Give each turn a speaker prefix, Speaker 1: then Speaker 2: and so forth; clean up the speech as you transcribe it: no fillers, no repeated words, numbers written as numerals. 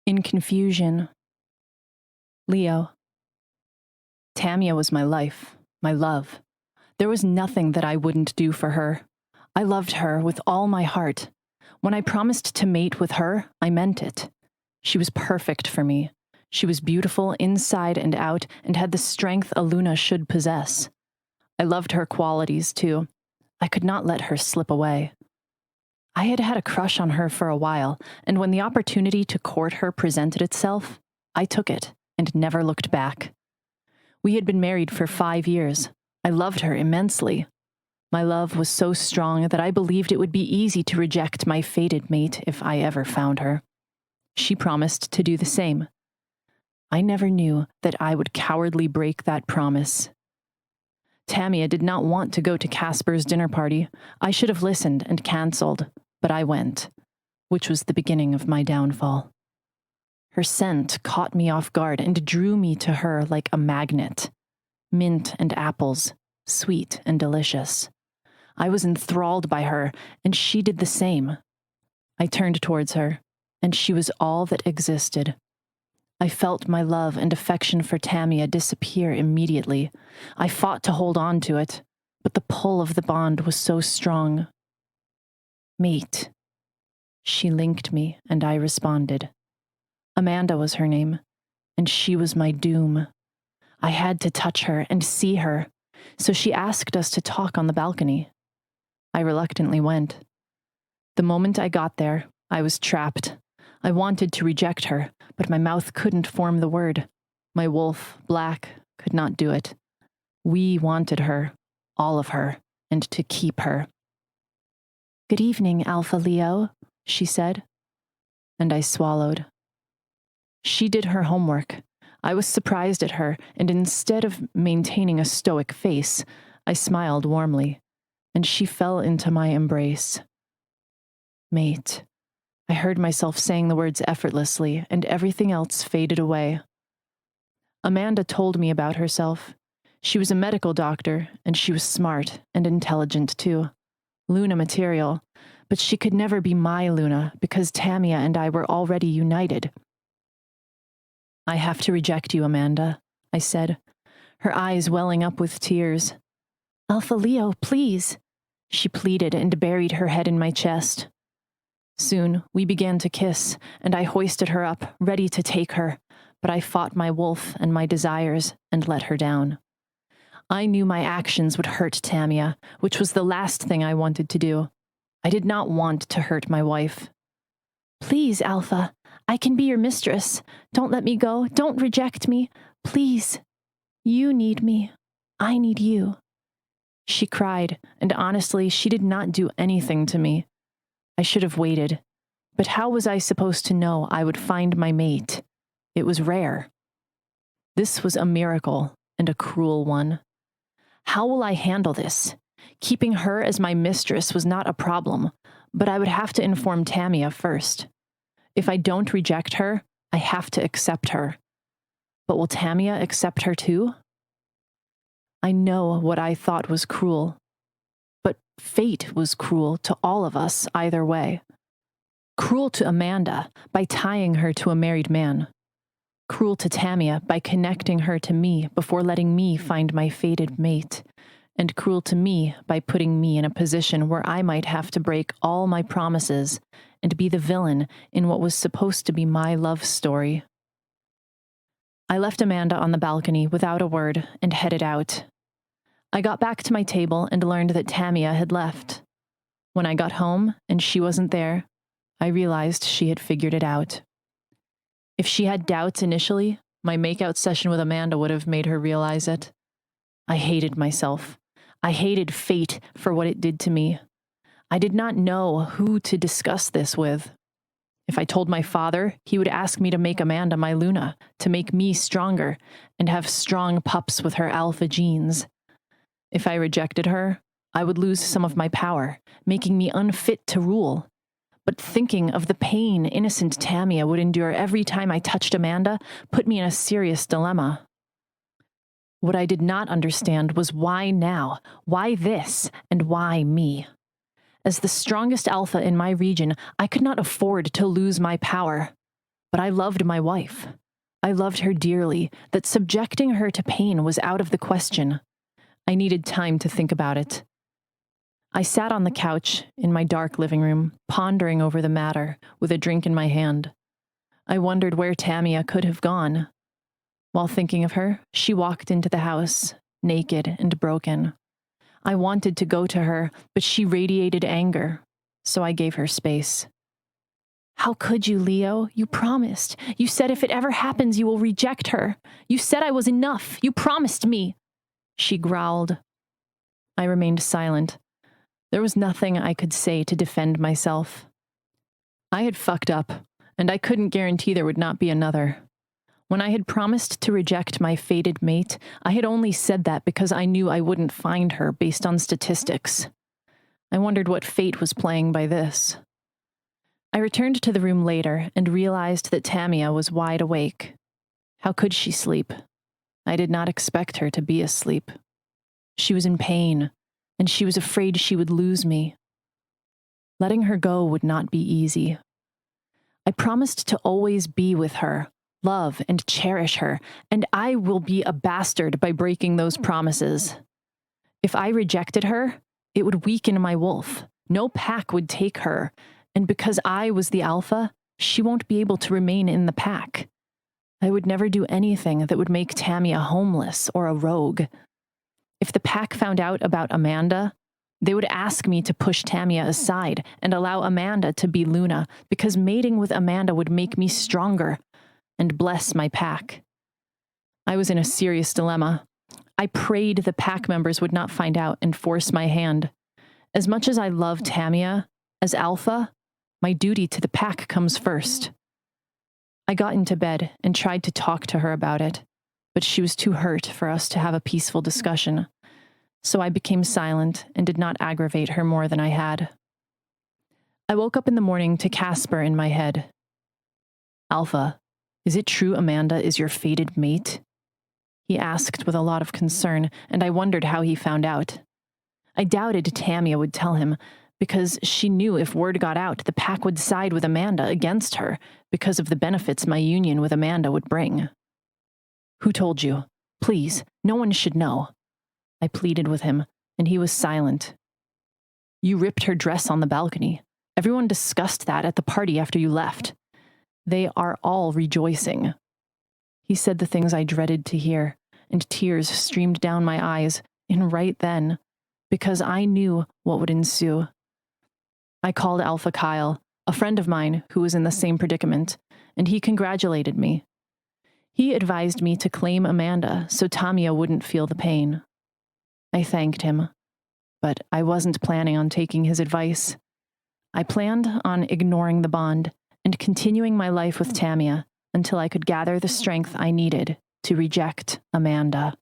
Speaker 1: In confusion. Leo. Tamia was my life, my love. There was nothing that I wouldn't do for her. I loved her with all my heart. When I promised to mate with her, I meant it. She was perfect for me. She was beautiful inside and out and had the strength a Luna should possess. I loved her qualities, too. I could not let her slip away. I had had a crush on her for a while, and when the opportunity to court her presented itself, I took it and never looked back. We had been married for 5 years. I loved her immensely. My love was so strong that I believed it would be easy to reject my fated mate if I ever found her. She promised to do the same. I never knew that I would cowardly break that promise. Tamia did not want to go to Casper's dinner party. I should have listened and canceled, but I went, which was the beginning of my downfall. Her scent caught me off guard and drew me to her like a magnet. Mint and apples, sweet and delicious. I was enthralled by her, and she did the same. I turned towards her, and she was all that existed. I felt my love and affection for Tamia disappear immediately. I fought to hold on to it, but the pull of the bond was so strong. Mate. She linked me, and I responded. Amanda was her name, and she was my doom. I had to touch her and see her, so she asked us to talk on the balcony. I reluctantly went. The moment I got there, I was trapped. I wanted to reject her, but my mouth couldn't form the word. My wolf, Black, could not do it. We wanted her, all of her, and to keep her. Good evening, Alpha Leo, she said, and I swallowed. She did her homework. I was surprised at her, and instead of maintaining a stoic face, I smiled warmly, and she fell into my embrace. Mate. I heard myself saying the words effortlessly, and everything else faded away. Amanda told me about herself. She was a medical doctor, and she was smart and intelligent, too. Luna material, but she could never be my Luna because Tamia and I were already united. I have to reject you, Amanda, I said, her eyes welling up with tears. Alpha Leo, please, she pleaded and buried her head in my chest. Soon, we began to kiss, and I hoisted her up, ready to take her, but I fought my wolf and my desires and let her down. I knew my actions would hurt Tamia, which was the last thing I wanted to do. I did not want to hurt my wife. Please, Alpha, I can be your mistress. Don't let me go. Don't reject me. Please. You need me. I need you. She cried, and honestly, she did not do anything to me. I should have waited, but how was I supposed to know I would find my mate? It was rare. This was a miracle, and a cruel one. How will I handle this? Keeping her as my mistress was not a problem, but I would have to inform Tamia first. If I don't reject her, I have to accept her. But will Tamia accept her too? I know what I thought was cruel. But fate was cruel to all of us either way. Cruel to Amanda by tying her to a married man. Cruel to Tamia by connecting her to me before letting me find my fated mate. And cruel to me by putting me in a position where I might have to break all my promises and be the villain in what was supposed to be my love story. I left Amanda on the balcony without a word and headed out. I got back to my table and learned that Tamia had left. When I got home and she wasn't there, I realized she had figured it out. If she had doubts initially, my makeout session with Amanda would have made her realize it. I hated myself. I hated fate for what it did to me. I did not know who to discuss this with. If I told my father, he would ask me to make Amanda my Luna, to make me stronger, and have strong pups with her alpha genes. If I rejected her, I would lose some of my power, making me unfit to rule. But thinking of the pain innocent Tamia would endure every time I touched Amanda put me in a serious dilemma. What I did not understand was why now, why this, and why me. As the strongest alpha in my region, I could not afford to lose my power. But I loved my wife. I loved her dearly, that subjecting her to pain was out of the question. I needed time to think about it. I sat on the couch in my dark living room, pondering over the matter, with a drink in my hand. I wondered where Tamia could have gone. While thinking of her, she walked into the house, naked and broken. I wanted to go to her, but she radiated anger, so I gave her space. How could you, Leo? You promised. You said if it ever happens, you will reject her. You said I was enough. You promised me. She growled. I remained silent. There was nothing I could say to defend myself. I had fucked up, and I couldn't guarantee there would not be another. When I had promised to reject my fated mate, I had only said that because I knew I wouldn't find her based on statistics. I wondered what fate was playing by this. I returned to the room later and realized that Tamia was wide awake. How could she sleep? I did not expect her to be asleep. She was in pain, and she was afraid she would lose me. Letting her go would not be easy. I promised to always be with her, love and cherish her, and I will be a bastard by breaking those promises. If I rejected her, it would weaken my wolf. No pack would take her, and because I was the alpha, she won't be able to remain in the pack. I would never do anything that would make Tamia homeless or a rogue. If the pack found out about Amanda, they would ask me to push Tamia aside and allow Amanda to be Luna, because mating with Amanda would make me stronger and bless my pack. I was in a serious dilemma. I prayed the pack members would not find out and force my hand. As much as I love Tamia, as alpha, my duty to the pack comes first. I got into bed and tried to talk to her about it, but she was too hurt for us to have a peaceful discussion. So I became silent and did not aggravate her more than I had. I woke up in the morning to Casper in my head. Alpha, is it true Amanda is your fated mate? He asked with a lot of concern, and I wondered how he found out. I doubted Tamia would tell him, because she knew if word got out, the pack would side with Amanda against her because of the benefits my union with Amanda would bring. Who told you? Please, no one should know. I pleaded with him, and he was silent. You ripped her dress on the balcony. Everyone discussed that at the party after you left. They are all rejoicing. He said the things I dreaded to hear, and tears streamed down my eyes, and right then, because I knew what would ensue. I called Alpha Kyle, a friend of mine who was in the same predicament, and he congratulated me. He advised me to claim Amanda so Tamia wouldn't feel the pain. I thanked him, but I wasn't planning on taking his advice. I planned on ignoring the bond and continuing my life with Tamia until I could gather the strength I needed to reject Amanda.